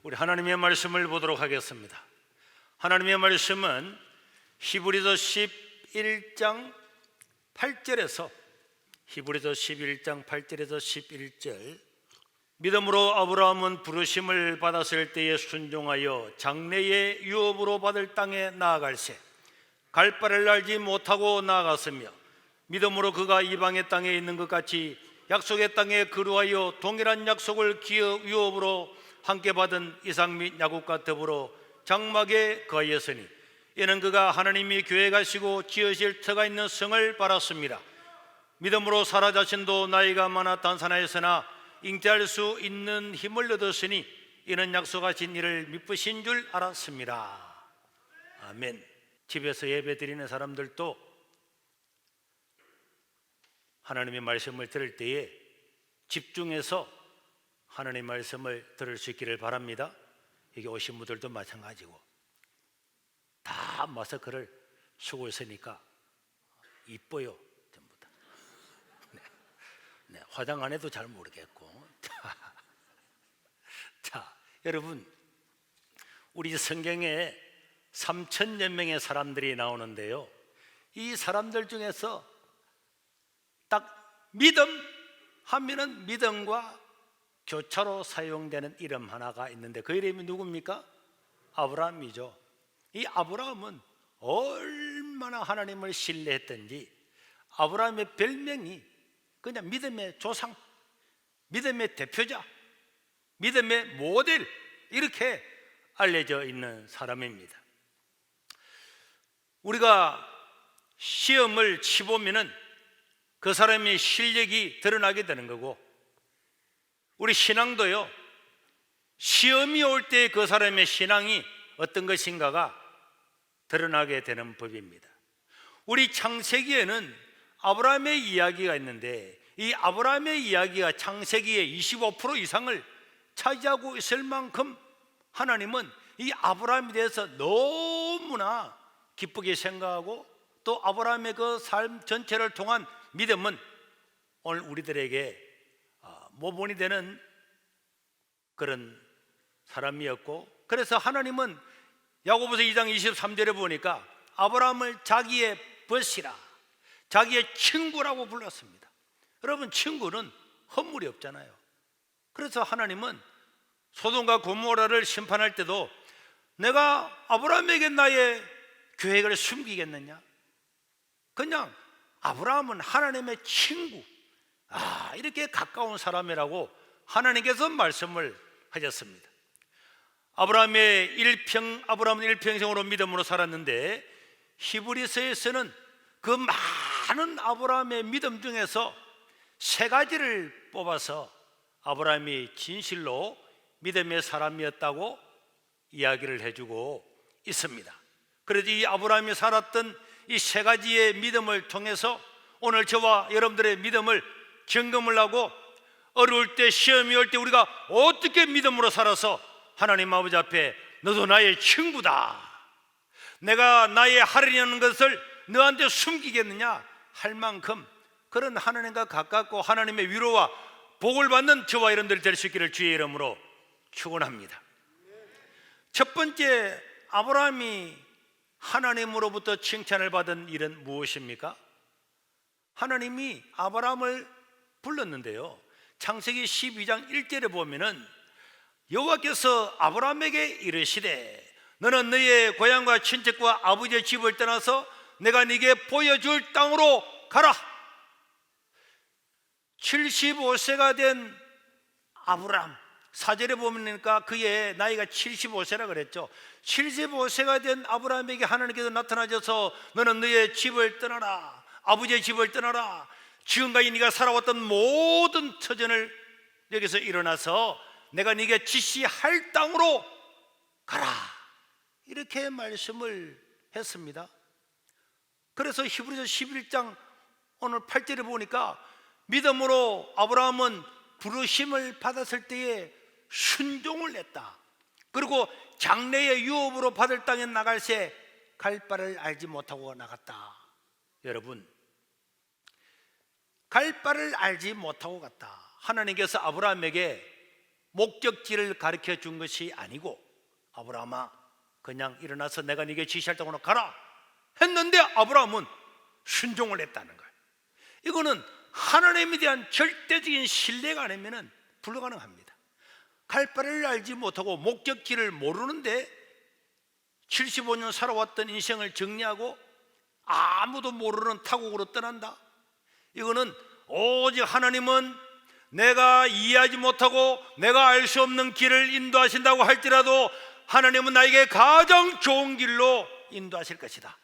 우리 하나님의 말씀을 보도록 하겠습니다. 하나님의 말씀은 히브리서 11장 8절에서 11절 믿음으로 아브라함은 부르심을 받았을 때에 순종하여 장래의 유업으로 받을 땅에 나아갈새 갈 바를 알지 못하고 나아갔으며 믿음으로 그가 이방의 땅에 있는 것 같이 약속의 땅에 거류하여 동일한 약속을 기업 유업으로 함께 받은 이삭 및 야곱과 더불어 장막에 거하였으니 이는 그가 하나님이 교회 가시고 지으실 터가 있는 성을 바랐습니다. 믿음으로 사라 자신도 나이가 많아 단산하였으나 잉태할 수 있는 힘을 얻었으니 이는 약속하신 이를 미쁘신 줄 알았습니다. 아멘. 집에서 예배 드리는 사람들도 하나님의 말씀을 들을 때에 집중해서 하나님의 말씀을 들을 수 있기를 바랍니다. 여기 오신 분들도 마찬가지고 다 마스크를 쓰고 있으니까 이뻐요 전부 다. 네, 화장 안 해도 잘 모르겠고. 자, 여러분, 우리 성경에 3,000여 명의 사람들이 나오는데요, 이 사람들 중에서 딱 믿음 하면은 믿음과 교차로 사용되는 이름 하나가 있는데 그 이름이 누굽니까? 아브라함이죠. 이 아브라함은 얼마나 하나님을 신뢰했던지 아브라함의 별명이 그냥 믿음의 조상, 믿음의 대표자, 믿음의 모델, 이렇게 알려져 있는 사람입니다. 우리가 시험을 치보면은 그 사람의 실력이 드러나게 되는 거고, 우리 신앙도요, 시험이 올 때 그 사람의 신앙이 어떤 것인가가 드러나게 되는 법입니다. 우리 창세기에는 아브라함의 이야기가 있는데 이 아브라함의 이야기가 창세기의 25% 이상을 차지하고 있을 만큼 하나님은 이 아브라함에 대해서 너무나 기쁘게 생각하고 또 아브라함의 그 삶 전체를 통한 믿음은 오늘 우리들에게 모본이 되는 그런 사람이었고, 그래서 하나님은 야고보서 2장 23절에 보니까 아브라함을 자기의 벗이라, 자기의 친구라고 불렀습니다. 여러분, 친구는 허물이 없잖아요. 그래서 하나님은 소돔과 고모라를 심판할 때도 내가 아브라함에게 나의 계획을 숨기겠느냐? 그냥 아브라함은 하나님의 친구, 이렇게 가까운 사람이라고 하나님께서 말씀을 하셨습니다. 아브라함은 일평생으로 믿음으로 살았는데 히브리서에서는 그 많은 아브라함의 믿음 중에서 세 가지를 뽑아서 아브라함이 진실로 믿음의 사람이었다고 이야기를 해주고 있습니다. 그래서 이 아브라함이 살았던 이 세 가지의 믿음을 통해서 오늘 저와 여러분들의 믿음을 점검을 하고 어려울 때, 시험이 올 때 우리가 어떻게 믿음으로 살아서 하나님 아버지 앞에 너도 나의 친구다, 내가 나의 하려는 것을 너한테 숨기겠느냐 할 만큼 그런 하나님과 가깝고 하나님의 위로와 복을 받는 저와 여러분들 될 수 있기를 주의 이름으로 축원합니다. 첫 번째, 아브라함이 하나님으로부터 칭찬을 받은 일은 무엇입니까? 하나님이 아브라함을 불렀는데요, 창세기 12장 1절에 보면은 여호와께서 아브라함에게 이르시되 너는 너의 고향과 친척과 아버지의 집을 떠나서 내가 네게 보여줄 땅으로 가라. 75세가 된 아브라함, 4절에 보니까 그의 나이가 75세라 그랬죠. 75세가 된 아브라함에게 하나님께서 나타나셔서 너는 너의 집을 떠나라, 아버지의 집을 떠나라, 지금까지 네가 살아왔던 모든 터전을 여기서 일어나서 내가 네게 지시할 땅으로 가라, 이렇게 말씀을 했습니다. 그래서 히브리서 11장 오늘 8절에 보니까 믿음으로 아브라함은 부르심을 받았을 때에 순종을 했다. 그리고 장래의 유업으로 받을 땅에 나갈새 갈 바를 알지 못하고 나갔다. 여러분, 갈 바를 알지 못하고 갔다. 하나님께서 아브라함에게 목적지를 가르쳐 준 것이 아니고, 아브라함아 그냥 일어나서 내가 네게 지시할 동으로 가라 했는데 아브라함은 순종을 했다는 거예요. 이거는 하나님에 대한 절대적인 신뢰가 아니면 불가능합니다. 갈 바를 알지 못하고 목적지를 모르는데 75년 살아왔던 인생을 정리하고 아무도 모르는 타국으로 떠난다. 이거는 오직 하나님은 내가 이해하지 못하고 내가 알 수 없는 길을 인도하신다고 할지라도 하나님은 나에게 가장 좋은 길로 인도하실 것이다.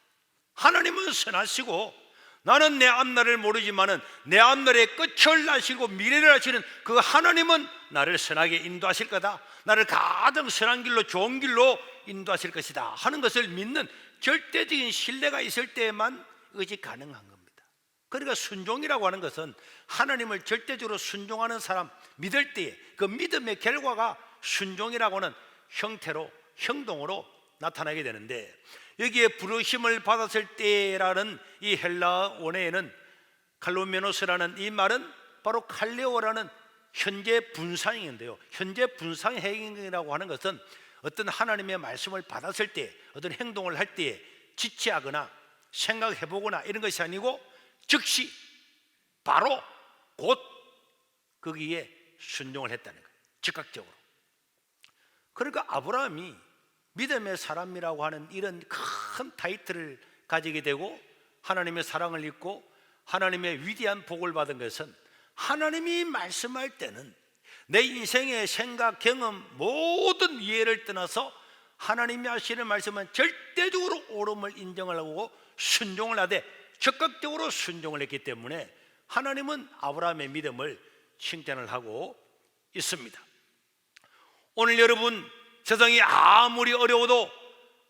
하나님은 선하시고 나는 내 앞날을 모르지만은 내 앞날의 끝을 아시고 미래를 아시는 그 하나님은 나를 선하게 인도하실 거다. 나를 가장 선한 길로, 좋은 길로 인도하실 것이다 하는 것을 믿는 절대적인 신뢰가 있을 때에만 이것이 가능한 겁니다. 그러니까 순종이라고 하는 것은 하나님을 절대적으로 순종하는 사람, 믿을 때에 그 믿음의 결과가 순종이라고 하는 형태로, 행동으로 나타나게 되는데, 여기에 부르심을 받았을 때라는 이 헬라 원어에는 칼로메노스라는 이 말은 바로 칼레오라는 현재 분사형인데요, 현재 분사형이라고 하는 것은 어떤 하나님의 말씀을 받았을 때, 어떤 행동을 할 때에 지체하거나 생각해보거나 이런 것이 아니고 즉시 바로 곧 거기에 순종을 했다는 거예요, 즉각적으로. 그러니까 아브라함이 믿음의 사람이라고 하는 이런 큰 타이틀을 가지게 되고 하나님의 사랑을 입고 하나님의 위대한 복을 받은 것은 하나님이 말씀할 때는 내 인생의 생각, 경험, 모든 이해를 떠나서 하나님이 하시는 말씀은 절대적으로 옳음을 인정을 하고 순종을 하되 적극적으로 순종을 했기 때문에 하나님은 아브라함의 믿음을 칭찬을 하고 있습니다. 오늘 여러분, 세상이 아무리 어려워도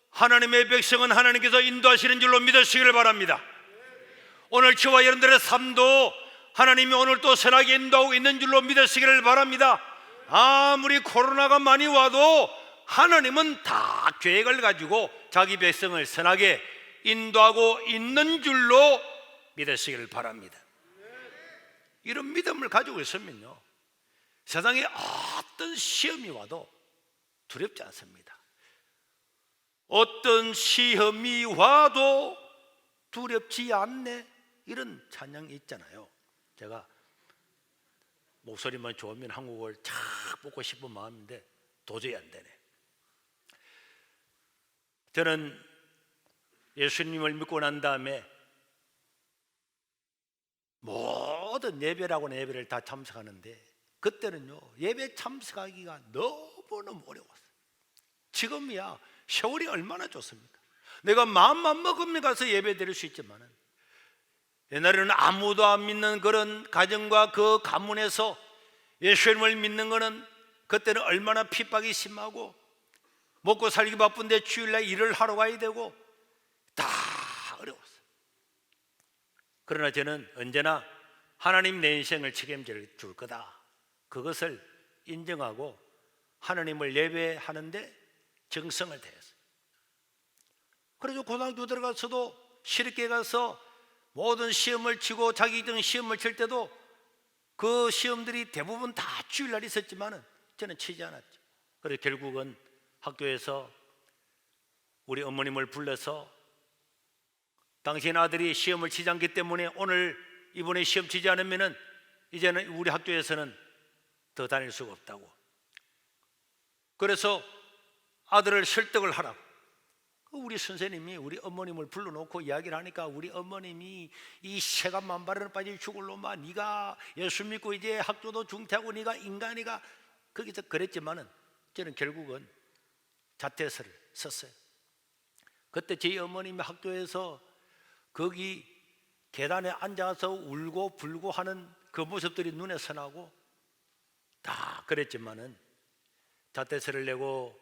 하나님의 백성은 하나님께서 인도하시는 줄로 믿으시기를 바랍니다. 오늘 저와 여러분들의 삶도 하나님이 오늘 또 선하게 인도하고 있는 줄로 믿으시기를 바랍니다. 아무리 코로나가 많이 와도 하나님은 다 계획을 가지고 자기 백성을 선하게 인도하고 있는 줄로 믿으시기를 바랍니다. 이런 믿음을 가지고 있으면요, 세상에 어떤 시험이 와도 두렵지 않습니다. 어떤 시험이 와도 두렵지 않네, 이런 찬양이 있잖아요. 제가 목소리만 좋으면 한국어를 쫙 뽑고 싶은 마음인데 도저히 안 되네. 저는 예수님을 믿고 난 다음에 모든 예배라고 하는 예배를 다 참석하는데 그때는요, 예배 참석하기가 너무너무 어려웠어요. 지금이야 세월이 얼마나 좋습니까? 내가 마음만 먹으면 가서 예배 드릴 수 있지만은 옛날에는 아무도 안 믿는 그런 가정과 그 가문에서 예수님을 믿는 거는 그때는 얼마나 핍박이 심하고 먹고 살기 바쁜데 주일날 일을 하러 가야 되고 다 어려웠어요. 그러나 저는 언제나 하나님 내 인생을 책임질 줄 거다, 그것을 인정하고 하나님을 예배하는데 정성을 다했어요. 그래서 고등학교 들어가서도 실업계 가서 모든 시험을 치고 자기 등 시험을 칠 때도 그 시험들이 대부분 다 주일날 있었지만은 저는 치지 않았죠. 그래서 결국은 학교에서 우리 어머님을 불러서 당신 아들이 시험을 치지 않기 때문에 오늘 이번에 시험 치지 않으면은 이제는 우리 학교에서는 더 다닐 수가 없다고. 그래서 아들을 설득을 하라고. 우리 선생님이 우리 어머님을 불러놓고 이야기를 하니까 우리 어머님이 이 새가 만발에 빠질 죽을 놈아, 네가 예수 믿고 이제 학교도 중퇴하고 네가 인간이가, 거기서 그랬지만은 저는 결국은 자퇴서를 썼어요. 그때 제 어머님이 학교에서 거기 계단에 앉아서 울고 불고 하는 그 모습들이 눈에 선하고 다 그랬지만은 자퇴서를 내고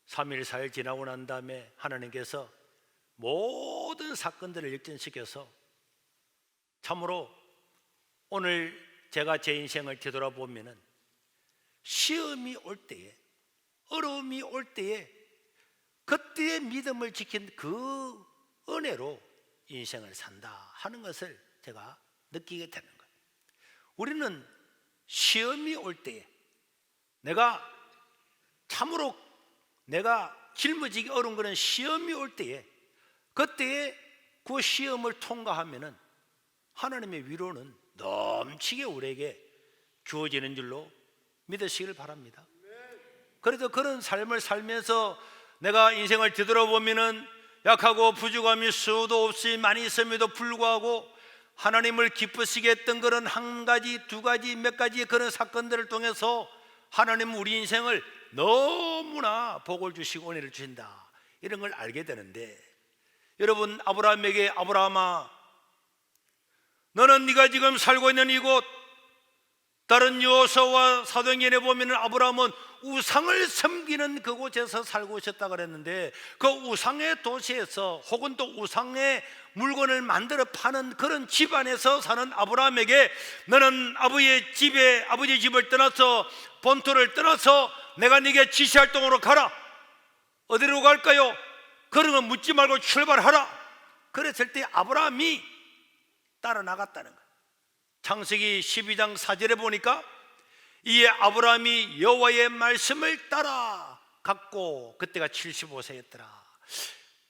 3일 4일 지나고 난 다음에 하나님께서 모든 사건들을 역전시켜서 참으로 오늘 제가 제 인생을 되돌아보면은 시험이 올 때에, 어려움이 올 때에 그때의 믿음을 지킨 그 은혜로 인생을 산다 하는 것을 제가 느끼게 되는 거예요. 우리는 시험이 올 때에 내가 참으로 내가 짊어지기 어려운 그런 시험이 올 때에, 그때에 그 시험을 통과하면은 하나님의 위로는 넘치게 우리에게 주어지는 줄로 믿으시길 바랍니다. 그래도 그런 삶을 살면서 내가 인생을 뒤돌아보면은 약하고 부족함이 수도 없이 많이 있음에도 불구하고 하나님을 기쁘시게 했던 그런 한 가지, 두 가지, 몇 가지의 그런 사건들을 통해서 하나님은 우리 인생을 너무나 복을 주시고 은혜를 주신다, 이런 걸 알게 되는데, 여러분, 아브라함에게 아브라함아, 너는 네가 지금 살고 있는 이곳, 다른 여호수아와 사도행전에 보면 아브라함은 우상을 섬기는 그곳에서 살고 있었다 그랬는데, 그 우상의 도시에서 혹은 또 우상의 물건을 만들어 파는 그런 집안에서 사는 아브라함에게 너는 아버지의 집을 떠나서, 본토를 떠나서 내가 네게 지시할 동으로 가라. 어디로 갈까요? 그런 거 묻지 말고 출발하라. 그랬을 때 아브라함이 따라 나갔다는 거예요. 창세기 12장 4절에 보니까 이에 아브라함이 여호와의 말씀을 따라갔고, 그때가 75세였더라.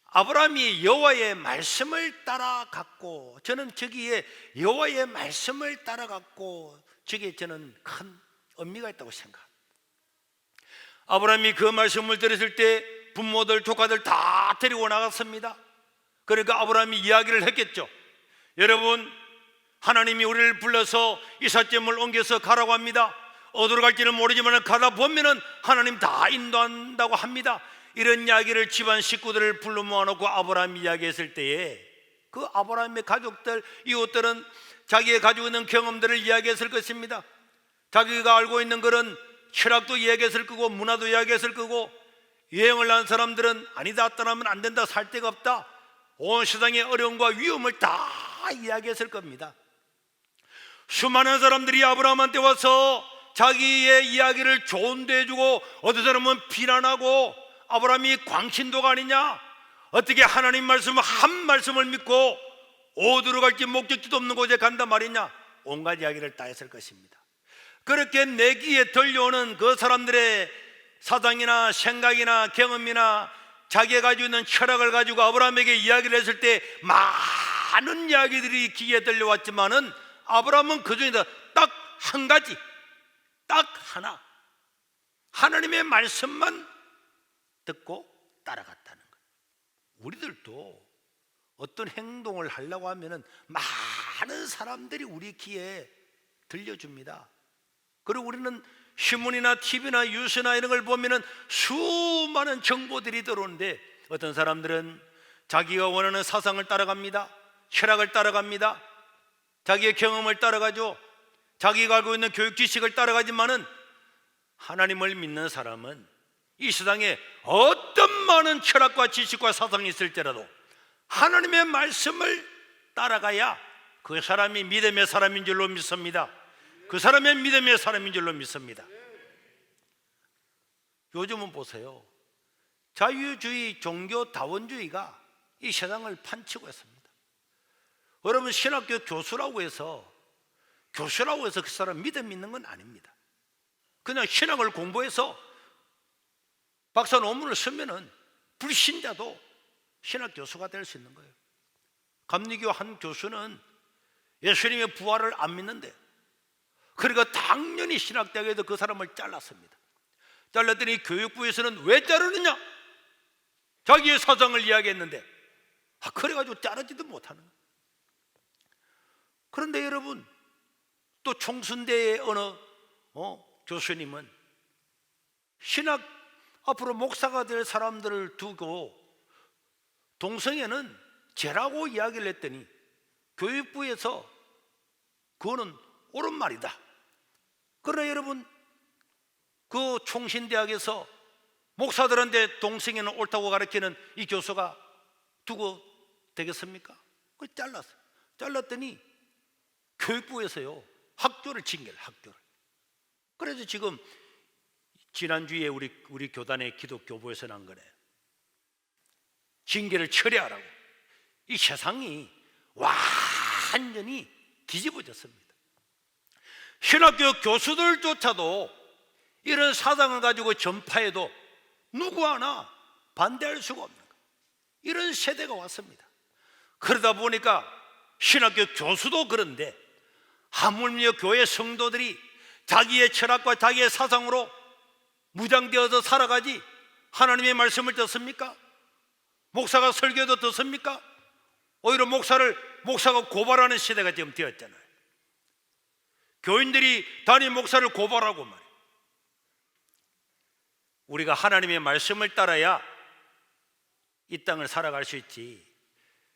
아브라함이 여호와의 말씀을 따라갔고, 저는 저기에 여호와의 말씀을 따라갔고, 저기에 저는 큰 의미가 있다고 생각합니다. 아브라함이 그 말씀을 들었을 때 부모들, 조카들 다 데리고 나갔습니다. 그러니까 아브라함이 이야기를 했겠죠. 여러분, 하나님이 우리를 불러서 이삿짐을 옮겨서 가라고 합니다. 어디로 갈지는 모르지만 가다 보면은 하나님 다 인도한다고 합니다. 이런 이야기를 집안 식구들을 불러 모아놓고 아브라함이 이야기했을 때에 그 아브라함의 가족들, 이웃들은 자기가 가지고 있는 경험들을 이야기했을 것입니다. 자기가 알고 있는 그런 철학도 이야기했을 거고, 문화도 이야기했을 거고, 여행을 한 사람들은 아니다, 떠나면 안 된다, 살 데가 없다, 온 세상의 어려움과 위험을 다 이야기했을 겁니다. 수많은 사람들이 아브라함한테 와서 자기의 이야기를 좋은데 해주고, 어떤 사람은 비난하고, 아브라함이 광신도가 아니냐, 어떻게 하나님 말씀 한 말씀을 믿고 어디로 갈지 목적지도 없는 곳에 간단 말이냐, 온갖 이야기를 다 했을 것입니다. 그렇게 내 귀에 들려오는 그 사람들의 사상이나 생각이나 경험이나 자기가 가지고 있는 철학을 가지고 아브라함에게 이야기를 했을 때 많은 이야기들이 귀에 들려왔지만은 아브라함은 그 중에서 딱 한 가지, 딱 하나, 하나님의 말씀만 듣고 따라갔다는 거예요. 우리들도 어떤 행동을 하려고 하면은 많은 사람들이 우리 귀에 들려줍니다. 그리고 우리는 신문이나 TV나 뉴스나 이런 걸 보면은 수많은 정보들이 들어오는데, 어떤 사람들은 자기가 원하는 사상을 따라갑니다. 철학을 따라갑니다. 자기의 경험을 따라가죠. 자기가 알고 있는 교육 지식을 따라가지만은, 하나님을 믿는 사람은 이 세상에 어떤 많은 철학과 지식과 사상이 있을지라도 하나님의 말씀을 따라가야 그 사람이 믿음의 사람인 줄로 믿습니다. 그 사람의 믿음의 사람인 줄로 믿습니다. 요즘은 보세요, 자유주의, 종교다원주의가 이 세상을 판치고 있습니다. 여러분, 신학교 교수라고 해서 그 사람 믿음 있는 건 아닙니다. 그냥 신학을 공부해서 박사 논문을 쓰면은 불신자도 신학 교수가 될 수 있는 거예요. 감리교 한 교수는 예수님의 부활을 안 믿는데, 그러니까 당연히 신학대학에서 그 사람을 잘랐습니다. 잘랐더니 교육부에서는 왜 자르느냐, 자기의 사상을 이야기했는데, 그래가지고 자르지도 못하는 거예요. 그런데 여러분, 또 총순대의 어느 교수님은 신학 앞으로 목사가 될 사람들을 두고 동성애는 죄라고 이야기를 했더니 교육부에서 그거는 옳은 말이다. 그러나 여러분, 그 총신대학에서 목사들한테 동성애는 옳다고 가르치는 이 교수가 두고 되겠습니까? 그걸 잘랐어요. 잘랐더니 교육부에서요, 학교를 징계를, 학교를. 그래서 지금 지난주에 우리 교단의 기독교부에서 난 거네. 징계를 처리하라고. 이 세상이 완전히 뒤집어졌습니다. 신학교 교수들조차도 이런 사상을 가지고 전파해도 누구 하나 반대할 수가 없는 거예요. 이런 세대가 왔습니다. 그러다 보니까 신학교 교수도 그런데 하물며 교회 성도들이 자기의 철학과 자기의 사상으로 무장되어서 살아가지 하나님의 말씀을 듣습니까? 목사가 설교도 듣습니까? 오히려 목사가 고발하는 시대가 지금 되었잖아요. 교인들이 담임 목사를 고발하고 말이에요. 우리가 하나님의 말씀을 따라야 이 땅을 살아갈 수 있지,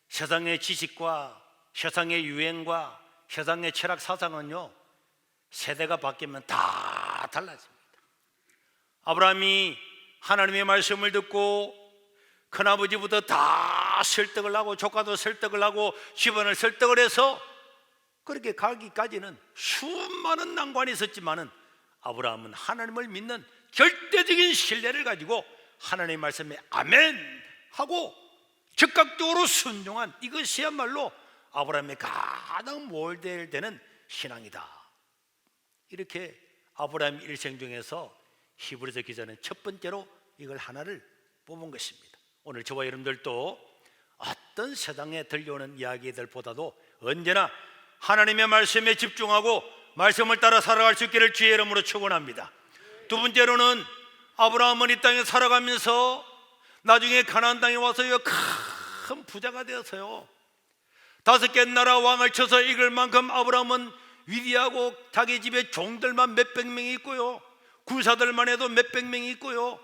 세상의 지식과 세상의 유행과 세상의 철학 사상은요, 세대가 바뀌면 다 달라집니다. 아브라함이 하나님의 말씀을 듣고 큰아버지부터 다 설득을 하고 조카도 설득을 하고 집안을 설득을 해서 그렇게 가기까지는 수많은 난관이 있었지만은 아브라함은 하나님을 믿는 절대적인 신뢰를 가지고 하나님의 말씀에 아멘 하고 즉각적으로 순종한, 이것이야말로 아브라함의 가장 모델되는 신앙이다. 이렇게 아브라함 일생 중에서 히브리서 기자는 첫 번째로 이걸 하나를 뽑은 것입니다. 오늘 저와 여러분들도 어떤 세상에 들려오는 이야기들보다도 언제나 하나님의 말씀에 집중하고 말씀을 따라 살아갈 수 있기를 주의 이름으로 축원합니다. 두 번째로는 아브라함은 이 땅에 살아가면서 나중에 가나안 땅에 와서요 큰 부자가 되었어요. 5개 나라 왕을 쳐서 이길 만큼 아브라함은 위대하고 자기 집에 종들만 몇백 명이 있고요, 군사들만 해도 몇백 명이 있고요,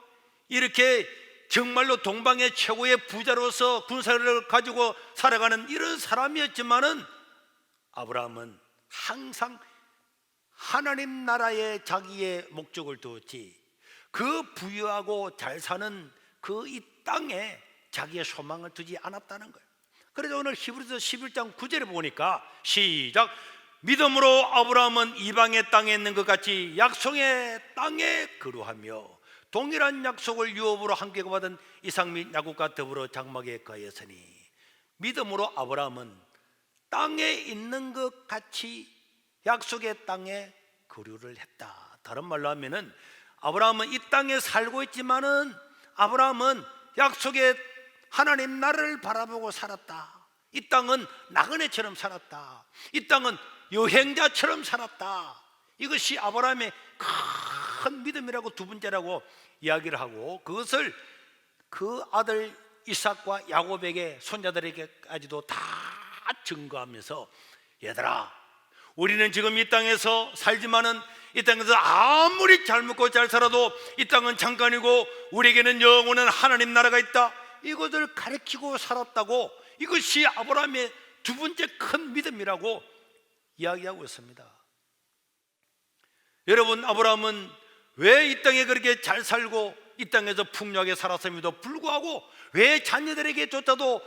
이렇게 정말로 동방의 최고의 부자로서 군사를 가지고 살아가는 이런 사람이었지만은 아브라함은 항상 하나님 나라에 자기의 목적을 두었지, 그 부유하고 잘 사는 그 이 땅에 자기의 소망을 두지 않았다는 거예요. 그래서 오늘 히브리서 11장 9절에 보니까 시작, 믿음으로 아브라함은 이방의 땅에 있는 것 같이 약속의 땅에 거류하며 동일한 약속을 유업으로 함께 받은 이삭 및 야곱과 더불어 장막에 거하였으니, 믿음으로 아브라함은 땅에 있는 것 같이 약속의 땅에 거류를 했다. 다른 말로 하면은 아브라함은 이 땅에 살고 있지만은 아브라함은 약속의 하나님 나라를 바라보고 살았다. 이 땅은 나그네처럼 살았다. 이 땅은 여행자처럼 살았다. 이것이 아브라함의 큰 믿음이라고 두 번째라고 이야기를 하고, 그것을 그 아들 이삭과 야곱에게 손자들에게까지도 다 증거하면서, 얘들아, 우리는 지금 이 땅에서 살지만은 이 땅에서 아무리 잘 먹고 잘 살아도 이 땅은 잠깐이고 우리에게는 영원한 하나님 나라가 있다. 이것을 가르치고 살았다고, 이것이 아브라함의 두 번째 큰 믿음이라고 이야기하고 있습니다. 여러분, 아브라함은 왜 이 땅에 그렇게 잘 살고 이 땅에서 풍요하게 살았음에도 불구하고 왜 자녀들에게조차도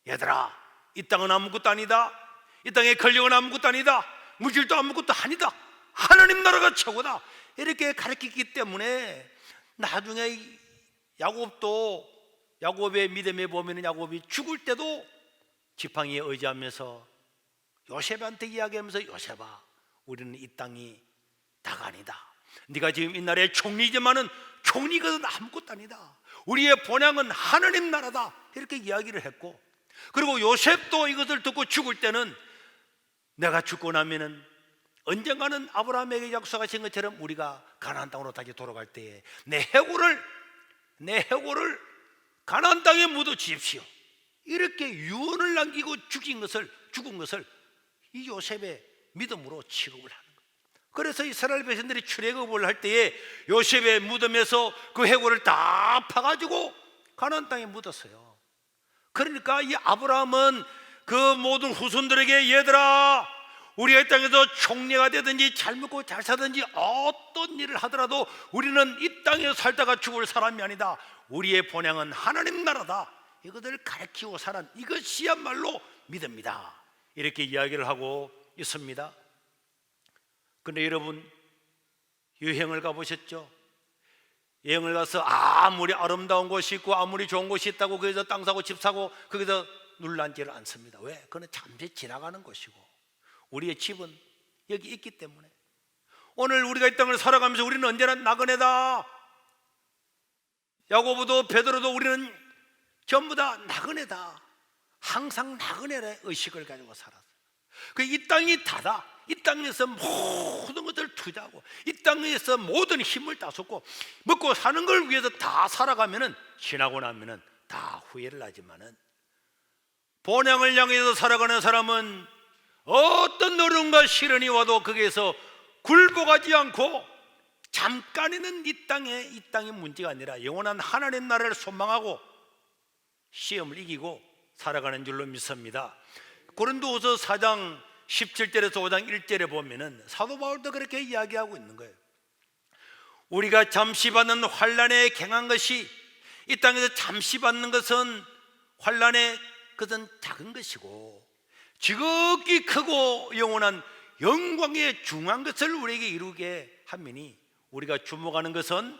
얘들아, 이 땅은 아무것도 아니다, 이 땅의 권력은 아무것도 아니다, 물질도 아무것도 아니다, 하나님 나라가 최고다, 이렇게 가르치기 때문에 나중에 야곱의 믿음에 보면 야곱이 죽을 때도 지팡이에 의지하면서 요셉한테 이야기하면서, 요셉아, 우리는 이 땅이 다가 아니다, 네가 지금 이 나라의 총리지만은 총리거든 아무것도 아니다, 우리의 본향은 하나님 나라다, 이렇게 이야기를 했고, 그리고 요셉도 이것을 듣고 죽을 때는 내가 죽고 나면은 언젠가는 아브라함에게 약속하신 것처럼 우리가 가나안 땅으로 다시 돌아갈 때에 내 해골을 가나안 땅에 묻어 주십시오, 이렇게 유언을 남기고 죽은 것을 이 요셉의 믿음으로 취급을 하는 거예요. 그래서 이스라엘 백성들이 출애굽을 할 때에 요셉의 무덤에서 그 해골을 다 파가지고 가나안 땅에 묻었어요. 그러니까 이 아브라함은 그 모든 후손들에게, 얘들아, 우리가 이 땅에서 총리가 되든지 잘 먹고 잘 사든지 어떤 일을 하더라도 우리는 이 땅에 살다가 죽을 사람이 아니다, 우리의 본향은 하나님 나라다, 이것을 가르치고 살은 이것이야말로 믿음이다, 이렇게 이야기를 하고 있습니다. 그런데 여러분, 여행을 가보셨죠? 여행을 가서 아무리 아름다운 곳이 있고 아무리 좋은 곳이 있다고 거기서 땅 사고 집 사고 거기서 눌러앉지를 않습니다. 왜? 그건 잠시 지나가는 곳이고 우리의 집은 여기 있기 때문에, 오늘 우리가 이 땅을 살아가면서 우리는 언제나 나그네다. 야고보도 베드로도 우리는 전부 다 나그네다. 항상 나그네의 의식을 가지고 살았어요. 이 땅이 다다. 이 땅에서 모든 것을 투자하고 이 땅에서 모든 힘을 다 쏟고 먹고 사는 걸 위해서 다 살아가면은 지나고 나면은 다 후회를 하지만은 본향을 향해서 살아가는 사람은 어떤 어려움과 시련이 와도 거기에서 굴복하지 않고 잠깐에는 이 땅의 문제가 아니라 영원한 하나님 나라를 소망하고 시험을 이기고 살아가는 줄로 믿습니다. 고린도후서 4장 17절에서 5장 1절에 보면은 사도 바울도 그렇게 이야기하고 있는 거예요. 우리가 잠시 받는 환난에 갱한 것이 이 땅에서 잠시 받는 것은 환난의 그것은 작은 것이고 지극히 크고 영원한 영광의 중한 것을 우리에게 이루게 하미니 우리가 주목하는 것은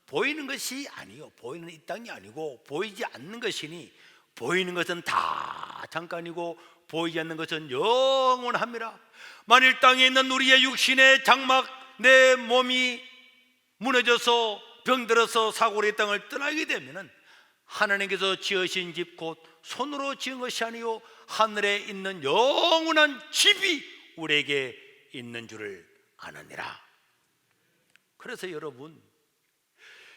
보이는 것이 아니요 보이는 이 땅이 아니고 보이지 않는 것이니 보이는 것은 다 잠깐이고 보이지 않는 것은 영원합니다. 만일 땅에 있는 우리의 육신의 장막 내 몸이 무너져서 병들어서 사고로 이 땅을 떠나게 되면은 하나님께서 지으신 집 곧 손으로 지은 것이 아니요 하늘에 있는 영원한 집이 우리에게 있는 줄을 아느니라. 그래서 여러분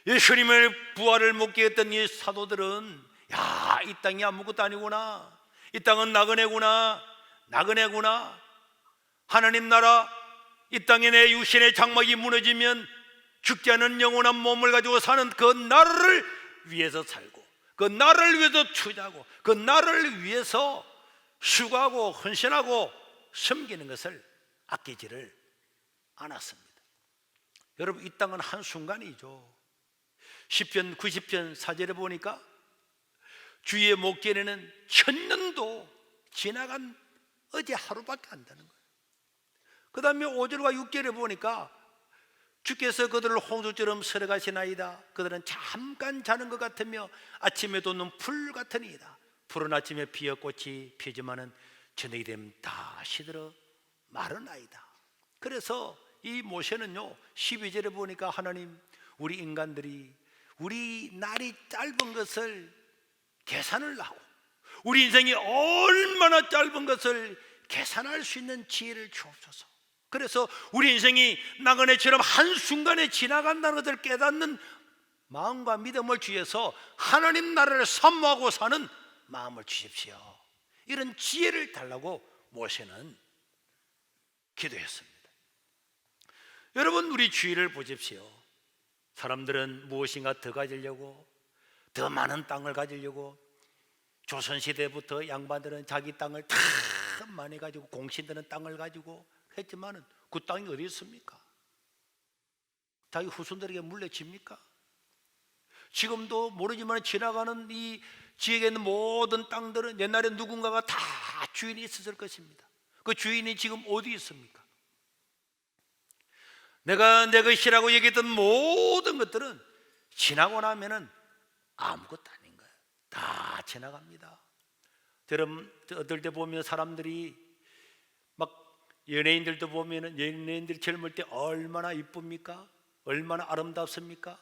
예수님의 부활을 목격했던 이 사도들은 야, 이 땅이 아무것도 아니구나. 이 땅은 나그네구나. 하나님 나라 이 땅에 내 육신의 장막이 무너지면 죽지 않은 영원한 몸을 가지고 사는 그 나라를 위해서 살고 그 나라를 위해서 투자하고 그 나라를 위해서 수고하고 헌신하고 섬기는 것을 아끼지를 않았습니다. 여러분 이 땅은 한순간이죠. 시편 90편 4절에 보니까 주의 목전에는 1000년도 지나간 어제 하루밖에 안 되는 거예요. 그 다음에 5절과 6절에 보니까 주께서 그들을 홍수처럼 쓸어가시나이다. 그들은 잠깐 자는 것 같으며 아침에 돋는 풀 같으니이다. 푸른 아침에 피어꽃이 피지만은 저녁이 되면 다 시들어 마르나이다. 그래서 이 모세는요 12절에 보니까 하나님 우리 인간들이 우리 날이 짧은 것을 계산을 하고 우리 인생이 얼마나 짧은 것을 계산할 수 있는 지혜를 주옵소서. 그래서 우리 인생이 나그네처럼 한순간에 지나간다는 것을 깨닫는 마음과 믿음을 주셔서 하나님 나라를 사모하고 사는 마음을 주십시오. 이런 지혜를 달라고 모세는 기도했습니다. 여러분 우리 주위를 보십시오. 사람들은 무엇인가 더 가지려고 더 많은 땅을 가지려고 조선시대부터 양반들은 자기 땅을 다 많이 가지고 공신들은 땅을 가지고 했지만은 그 땅이 어디 있습니까? 자기 후손들에게 물려집니까? 지금도 모르지만 지나가는 이 지역에 있는 모든 땅들은 옛날에 누군가가 다 주인이 있었을 것입니다. 그 주인이 지금 어디 있습니까? 내가 내 것이라고 얘기했던 모든 것들은 지나고 나면은 아무것도 아닌 거예요. 다 지나갑니다. 여러분 어떨 때 보면 사람들이 막 연예인들도 보면은 연예인들이 젊을 때 얼마나 이쁩니까? 얼마나 아름답습니까?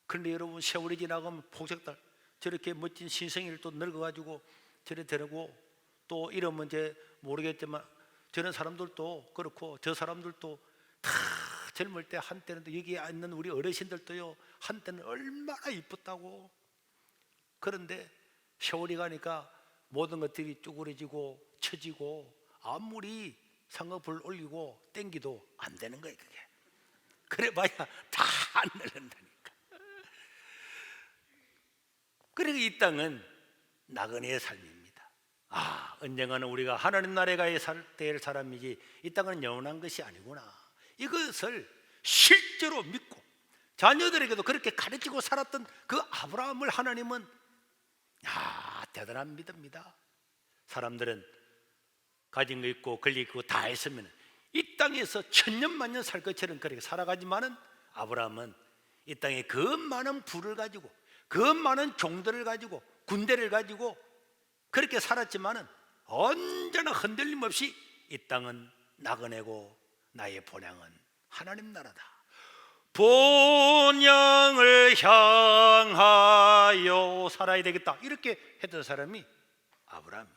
그런데 여러분 세월이 지나가면 폭삭달 저렇게 멋진 신생이를 또 늙어가지고 저래 데리고 또 이러면 이제 모르겠지만 저런 사람들도 그렇고 저 사람들도 다 젊을 때 한때는 여기에 있는 우리 어르신들도요 한때는 얼마나 이뻤다고. 그런데 세월이 가니까 모든 것들이 쭈그러지고 처지고 아무리 상업을 올리고 땡기도 안 되는 거예요. 그게 그래봐야 다 안 늙는다니까. 그러니까 이 땅은 나그네의 삶입니다. 언젠가는 우리가 하나님 나라에 가야 될 사람이지 이 땅은 영원한 것이 아니구나. 이것을 실제로 믿고 자녀들에게도 그렇게 가르치고 살았던 그 아브라함을 하나님은 대단한 믿음입니다. 사람들은 가진 거 있고 권리 있고 다 했으면 이 땅에서 천년 만년 살 것처럼 그렇게 살아가지만은 아브라함은 이 땅에 그 많은 부를 가지고 그 많은 종들을 가지고 군대를 가지고 그렇게 살았지만은 언제나 흔들림 없이 이 땅은 나그네고 나의 본향은 하나님 나라다. 본향을 향하여 살아야 되겠다, 이렇게 했던 사람이 아브라함이죠.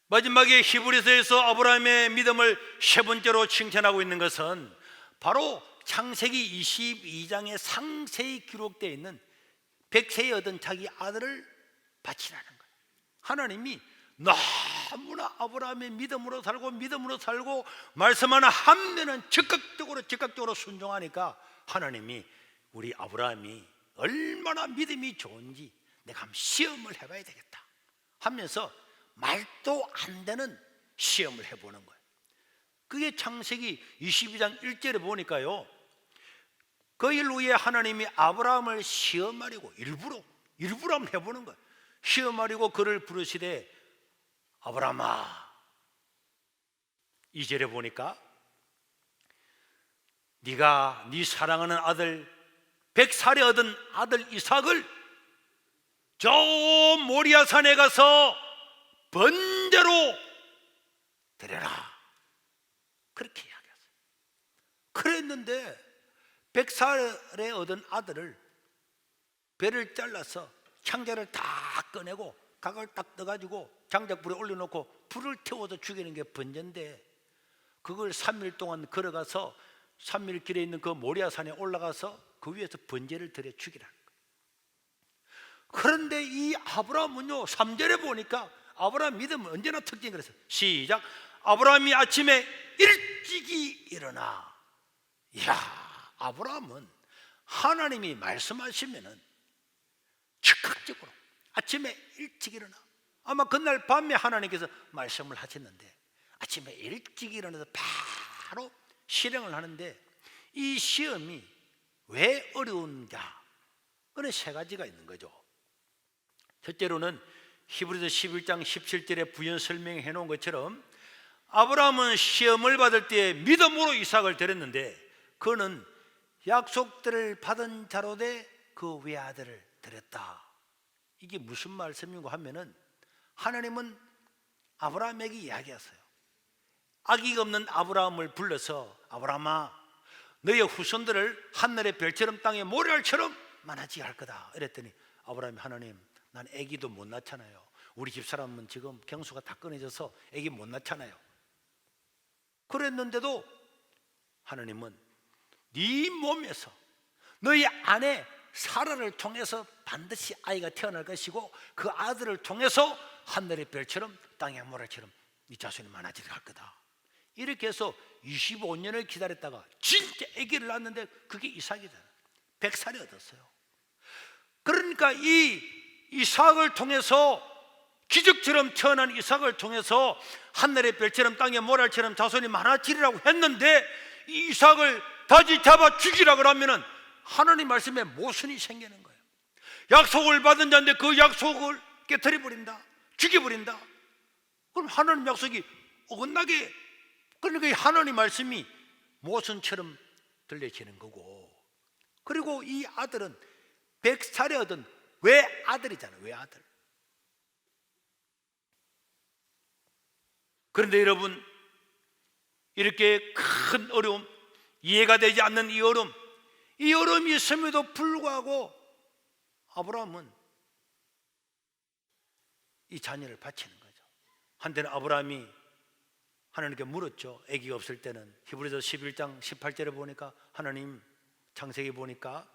마지막에 히브리서에서 아브라함의 믿음을 세 번째로 칭찬하고 있는 것은 바로 창세기 22장에 상세히 기록되어 있는 100세에 얻은 자기 아들을 바치라는 거예요. 하나님이 너무나 아브라함의 믿음으로 살고 말씀 하나 하면은 즉각적으로 순종하니까 하나님이 우리 아브라함이 얼마나 믿음이 좋은지 내가 한번 시험을 해봐야 되겠다 하면서 말도 안 되는 시험을 해보는 거예요. 그게 창세기 22장 1절에 보니까요, 그 일 후에 하나님이 아브라함을 시험하려고 일부러 한번 해보는 거예요. 시험하려고 그를 부르시되 아브라함아, 2절에 보니까 네가 네 사랑하는 아들 100살에 얻은 아들 이삭을 저 모리아 산에 가서 번제로 드려라, 그렇게 이야기했어요. 그랬는데 100살에 얻은 아들을 배를 잘라서 창자를 다 꺼내고 각을 딱 떠가지고 장작불에 올려놓고 불을 태워서 죽이는 게 번제인데, 그걸 3일 동안 걸어가서 3일 길에 있는 그 모리아산에 올라가서 그 위에서 번제를 드려 죽이라는 거예요. 그런데 이 아브라함은요, 3절에 보니까 아브라함 믿음은 언제나 특징이 그랬어요. 시작. 아브라함이 아침에 일찍이 일어나. 이야, 아브라함은 하나님이 말씀하시면은 즉각적으로 아침에 일찍 일어나. 아마 그날 밤에 하나님께서 말씀을 하셨는데 아침에 일찍 일어나서 바로 실행을 하는데, 이 시험이 왜 어려운가? 그는 세 가지가 있는 거죠. 첫째로는 히브리서 11장 17절에 부연 설명해 놓은 것처럼 아브라함은 시험을 받을 때 믿음으로 이삭을 드렸는데 그는 약속들을 받은 자로 돼 그 외아들을 드렸다. 이게 무슨 말씀인가 하면은 하나님은 아브라함에게 이야기했어요. 아기가 없는 아브라함을 불러서 아브라함아, 너의 후손들을 하늘의 별처럼 땅의 모래알처럼 많아지게 할 거다 이랬더니 아브라함이 하나님, 난 아기도 못 낳잖아요. 우리 집사람은 지금 경수가 다 끊어져서 아기 못 낳잖아요. 그랬는데도 하나님은 네 몸에서 너희 아내 사라를 통해서 반드시 아이가 태어날 것이고 그 아들을 통해서 하늘의 별처럼 땅의 모래처럼 네 자손이 많아지게 할 거다. 이렇게 해서 25년을 기다렸다가 진짜 아기를 낳았는데 그게 이삭이잖아요. 100살이 얻었어요. 그러니까 이 이삭을 통해서, 기적처럼 태어난 이삭을 통해서 하늘의 별처럼 땅의 모래처럼 자손이 많아지리라고 했는데 이 이삭을 다시 잡아 죽이라 그러면은 하나님 말씀에 모순이 생기는 거예요. 약속을 받은 자인데 그 약속을 깨트려버린다, 죽여버린다. 그럼 하나님 약속이 어긋나게, 그러니까 하나님 말씀이 모순처럼 들려지는 거고, 그리고 이 아들은 100살에 얻은 외아들이잖아요. 외아들. 그런데 여러분, 이렇게 큰 어려움, 이해가 되지 않는 이 어려움이 있음에도 불구하고 아브라함은 이 자녀를 바치는 거죠. 한때는 아브라함이 하나님께 물었죠. 아기가 없을 때는. 히브리서 11장 18절에 보니까 하나님, 창세기 보니까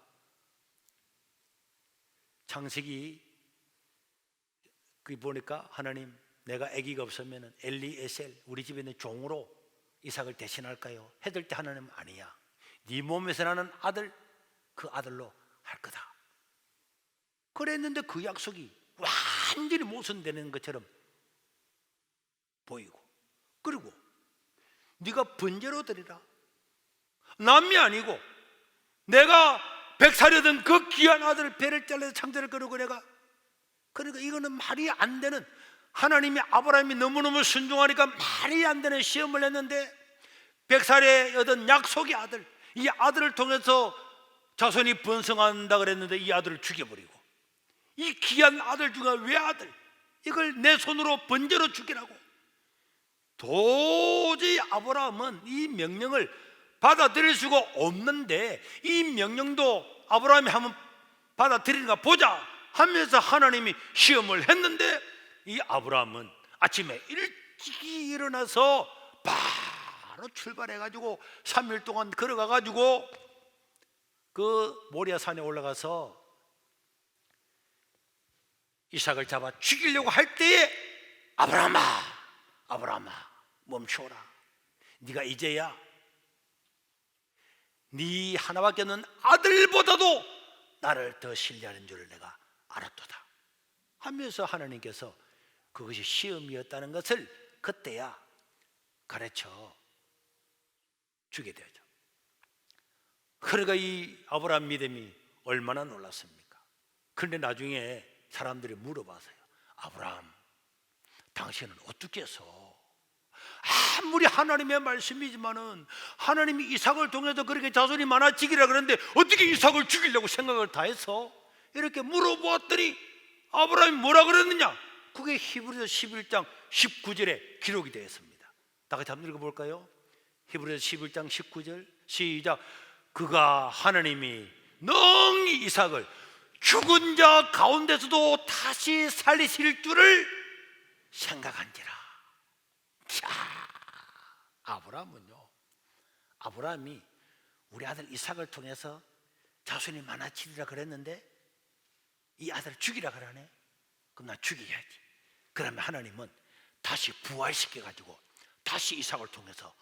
창세기 보니까 하나님, 내가 아기가 없으면 엘리에셀, 우리 집에 있는 종으로 이삭을 대신할까요? 해들 때 하나님은 아니야. 네 몸에서 나는 아들, 그 아들로 할 거다. 그랬는데 그 약속이 완전히 모순되는 것처럼 보이고, 그리고 네가 번제로 드리라. 남이 아니고 내가 100살이던 그 귀한 아들을 배를 잘라서 창자를 걸고 내가, 그러니까 이거는 말이 안 되는, 하나님이 아브라함이 너무너무 순종하니까 말이 안 되는 시험을 했는데 100살에 얻은 약속의 아들, 이 아들을 통해서 자손이 번성한다 그랬는데 이 아들을 죽여버리고, 이 귀한 아들 중에 외아들, 이걸 내 손으로 번제로 죽이라고. 도저히 아브라함은 이 명령을 받아들일 수가 없는데 이 명령도 아브라함이 한번 받아들이는가 보자 하면서 하나님이 시험을 했는데, 이 아브라함은 아침에 일찍이 일어나서 바로 출발해가지고 3일 동안 걸어가가지고 그 모리아 산에 올라가서 이삭을 잡아 죽이려고 할 때에 아브라함아, 아브라함아, 멈춰라. 네가 이제야 네 하나밖에 없는 아들보다도 나를 더 신뢰하는 줄을 내가 알았도다 하면서 하나님께서 그것이 시험이었다는 것을 그때야 가르쳐 주게 되죠. 그러니까 이 아브라함 믿음이 얼마나 놀랐습니까? 그런데 나중에 사람들이 물어봐서요, 아브라함, 당신은 어떻게 해서 아무리 하나님의 말씀이지만은 하나님이 이삭을 통해서 그렇게 자손이 많아지기라 그러는데 어떻게 이삭을 죽이려고 생각을 다 해서? 이렇게 물어보았더니 아브라함이 뭐라 그랬느냐? 그게 히브리서 11장 19절에 기록이 되어 있습니다. 다 같이 한번 읽어볼까요? 히브리서 11장 19절 시작. 그가 하나님이 능히 이삭을 죽은 자 가운데서도 다시 살리실 줄을 생각한지라. 자, 아브라함이 우리 아들 이삭을 통해서 자손이 많아지리라 그랬는데 이 아들을 죽이라 그러네. 그럼 나 죽여야지. 그러면 하나님은 다시 부활시켜 가지고 다시 이삭을 통해서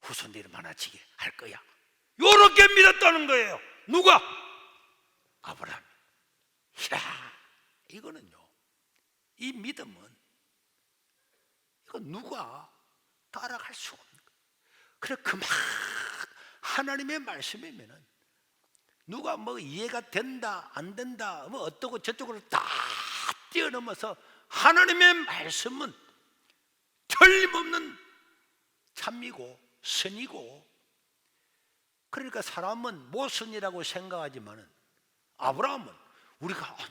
후손들이 많아지게 할 거야. 요렇게 믿었다는 거예요. 누가? 아브라함. 야, 이거는요, 이 믿음은 이거 누가 따라갈 수가 없는 거예요. 그래, 그만 하나님의 말씀이면은 누가 뭐 이해가 된다 안 된다 뭐 어떠고 저쪽으로 다 뛰어넘어서 하나님의 말씀은 틀림없는 참이고 선이고, 그러니까 사람은 모순이라고 생각하지만은 아브라함은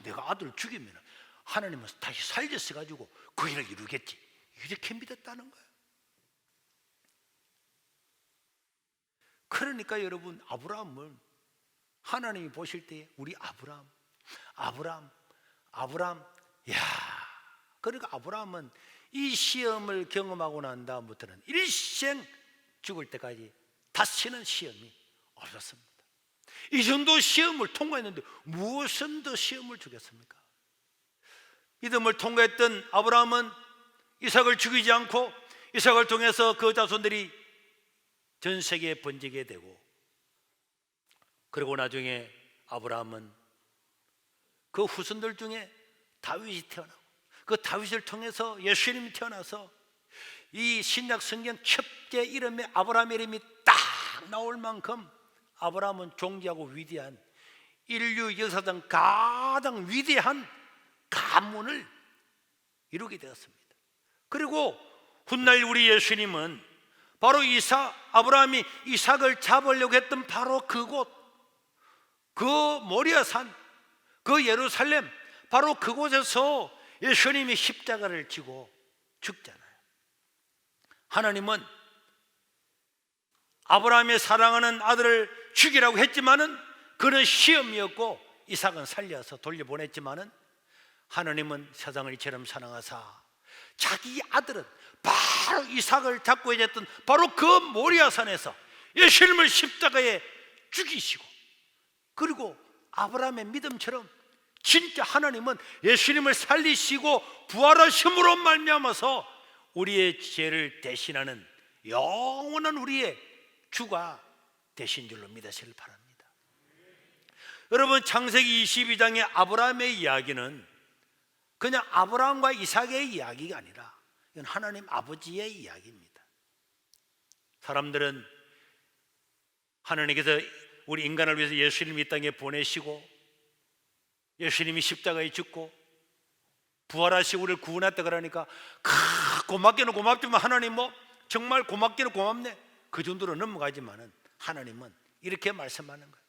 내가 아들을 죽이면 하나님은 다시 살렸어 가지고 그 일을 이루겠지, 이렇게 믿었다는 거예요. 그러니까 여러분, 아브라함은 하나님이 보실 때 우리 아브라함, 야, 그러니까 아브라함은 이 시험을 경험하고 난 다음부터는 일생 죽을 때까지 다시는 시험이 없었습니다. 이 정도 시험을 통과했는데 무엇은 더 시험을 주겠습니까? 믿음을 통과했던 아브라함은 이삭을 죽이지 않고 이삭을 통해서 그 자손들이 전 세계에 번지게 되고, 그리고 나중에 아브라함은 그 후손들 중에 다윗이 태어나고 그 다윗을 통해서 예수님이 태어나서 이 신약 성경 첫째 이름에 아브라함의 이름이 딱 나올 만큼 아브라함은 존귀하고 위대한 인류 역사상 가장 위대한 가문을 이루게 되었습니다. 그리고 훗날 우리 예수님은 바로 아브라함이 이삭을 잡으려고 했던 바로 그곳, 그 모리아산, 그 예루살렘, 바로 그곳에서 예수님이 십자가를 지고 죽잖아요. 하나님은 아브라함이 사랑하는 아들을 죽이라고 했지만은 그는 시험이었고 이삭은 살려서 돌려보냈지만은 하나님은 세상을 이처럼 사랑하사 자기 아들은 바로 이삭을 잡고 있었던 바로 그 모리아산에서 예수님을 십자가에 죽이시고, 그리고 아브라함의 믿음처럼 진짜 하나님은 예수님을 살리시고 부활하심으로 말미암아서 우리의 죄를 대신하는 영원한 우리의 주가 되신 줄로 믿으시길 바랍니다. 여러분, 창세기 22장의 아브라함의 이야기는 그냥 아브라함과 이삭의 이야기가 아니라 이건 하나님 아버지의 이야기입니다. 사람들은 하나님께서 우리 인간을 위해서 예수님을 이 땅에 보내시고 예수님이 십자가에 죽고 부활하시고 우리를 구원했다 그러니까 고맙기는 고맙지만 하나님 뭐 정말 고맙기는 고맙네, 그 정도로 넘어가지만은 하나님은 이렇게 말씀하는 거예요.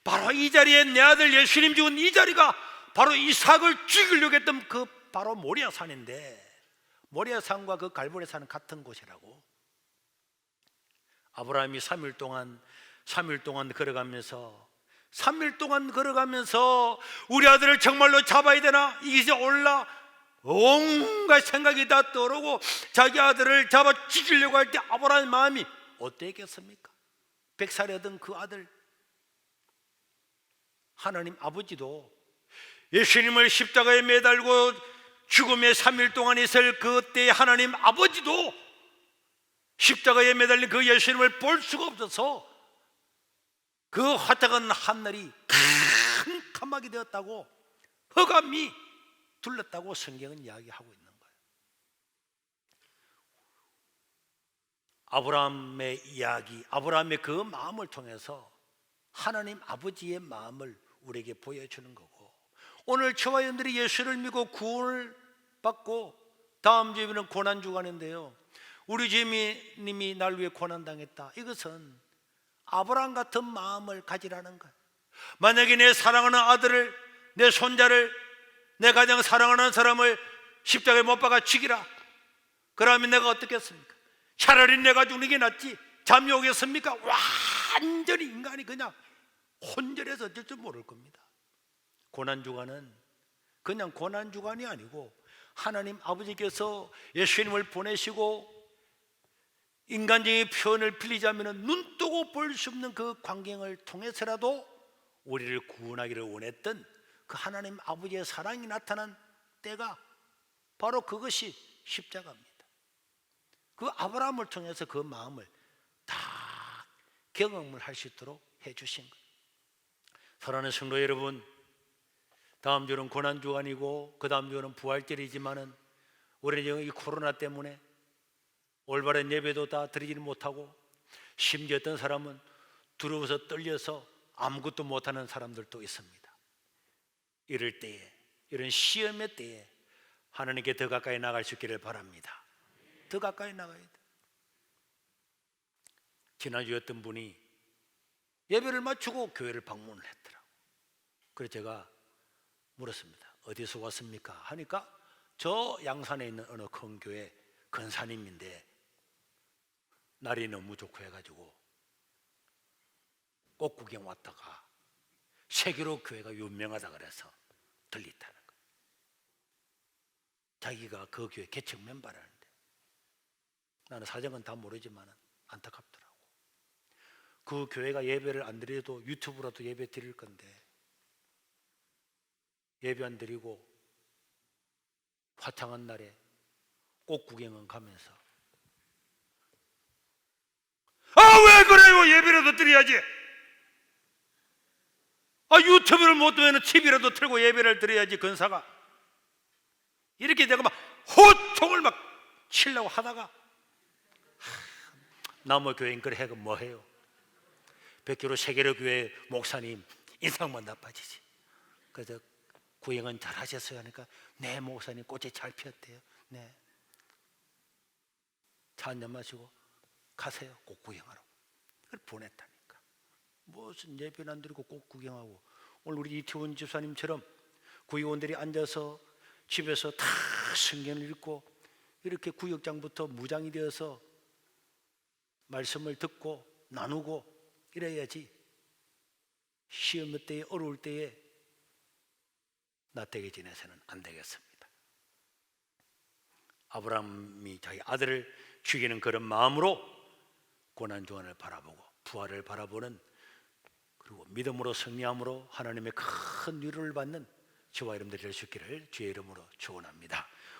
바로 이 자리에 내 아들 예수님 죽은 이 자리가 바로 이삭을 죽이려고 했던 그 바로 모리아산인데, 모리아산과 그 갈보리산은 같은 곳이라고. 아브라함이 3일 동안 걸어가면서 우리 아들을 정말로 잡아야 되나? 이게 올라 온갖 생각이 다 떠오르고 자기 아들을 잡아 죽이려고 할 때 아브라함의 마음이 어땠겠습니까? 100살이던 그 아들, 하나님 아버지도 예수님을 십자가에 매달고 죽음의 3일 동안 있을 그때 하나님 아버지도 십자가에 매달린 그 예수님을 볼 수가 없어서 그 화창한 하늘이 캄캄하게 되었다고, 흑암이 둘렀다고 성경은 이야기하고 있는 거예요. 아브라함의 이야기, 아브라함의 그 마음을 통해서 하나님 아버지의 마음을 우리에게 보여주는 거고, 오늘 저와 여러분들이 예수를 믿고 구원을 받고 다음 주에는 고난주간인데요, 우리 주님이 날 위해 고난당했다, 이것은 아브라함 같은 마음을 가지라는 거예요. 만약에 내 사랑하는 아들을, 내 손자를, 내 가장 사랑하는 사람을 십자가에 못 박아 죽이라, 그러면 내가 어떻겠습니까? 차라리 내가 죽는 게 낫지 잠이 오겠습니까? 완전히 인간이 그냥 혼절해서 어쩔 줄 모를 겁니다. 고난주간은 그냥 고난주간이 아니고 하나님 아버지께서 예수님을 보내시고 인간적인 표현을 빌리자면 눈 뜨고 볼 수 없는 그 광경을 통해서라도 우리를 구원하기를 원했던 그 하나님 아버지의 사랑이 나타난 때가 바로 그것이 십자가입니다. 그 아브라함을 통해서 그 마음을 다 경험을 할 수 있도록 해주신 거예요. 사랑하는 성도 여러분, 다음 주는 고난주간이고 그 다음 주는 부활절이지만은 우리는 이 코로나 때문에 올바른 예배도 다 드리지 못하고, 심지어 어떤 사람은 두려워서 떨려서 아무것도 못하는 사람들도 있습니다. 이럴 때에, 이런 시험의 때에 하나님께 더 가까이 나갈 수 있기를 바랍니다. 더 가까이 나가야 돼. 지난주에 어떤 분이 예배를 마치고 교회를 방문을 했더라고. 그래서 제가 물었습니다. 어디서 왔습니까? 하니까 저 양산에 있는 어느 큰 교회 근사님인데 날이 너무 좋고 해가지고 꽃 구경 왔다가 세계로 교회가 유명하다 그래서 들리다는 거예요. 자기가 그 교회 개척 멤버라는데, 나는 사정은 다 모르지만 안타깝더라고. 그 교회가 예배를 안 드려도 유튜브라도 예배 드릴 건데 예배 안 드리고 화창한 날에 꽃 구경은 가면서, 왜 그래요? 예배라도 드려야지. 유튜브를 못 보면 TV라도 틀고 예배를 드려야지. 근사가 이렇게 내가 막 호통을 막 치려고 하다가 남의 교회인 그래 해가 뭐 해요? 백교로 세계로 교회 목사님 인상만 나빠지지. 그래서 구경은 잘 하셨어요 하니까 네 목사님 꽃이 잘 피었대요. 네, 차 한잔 마시고 가세요. 꽃 구경하러. 그걸 보냈다니까. 무슨 예배는 안 드리고 꽃 구경하고. 오늘 우리 이태원 집사님처럼 구의원들이 앉아서 집에서 다 성경을 읽고 이렇게 구역장부터 무장이 되어서 말씀을 듣고 나누고 이래야지. 시험 때에, 어려울 때에 나태하게 지내서는 안 되겠습니다. 아브라함이 자기 아들을 죽이는 그런 마음으로 고난주간을 바라보고 부활을 바라보는, 그리고 믿음으로 승리함으로 하나님의 큰 위로를 받는 저와 여러분들이 될 수 있기를 주의 이름으로 축원합니다.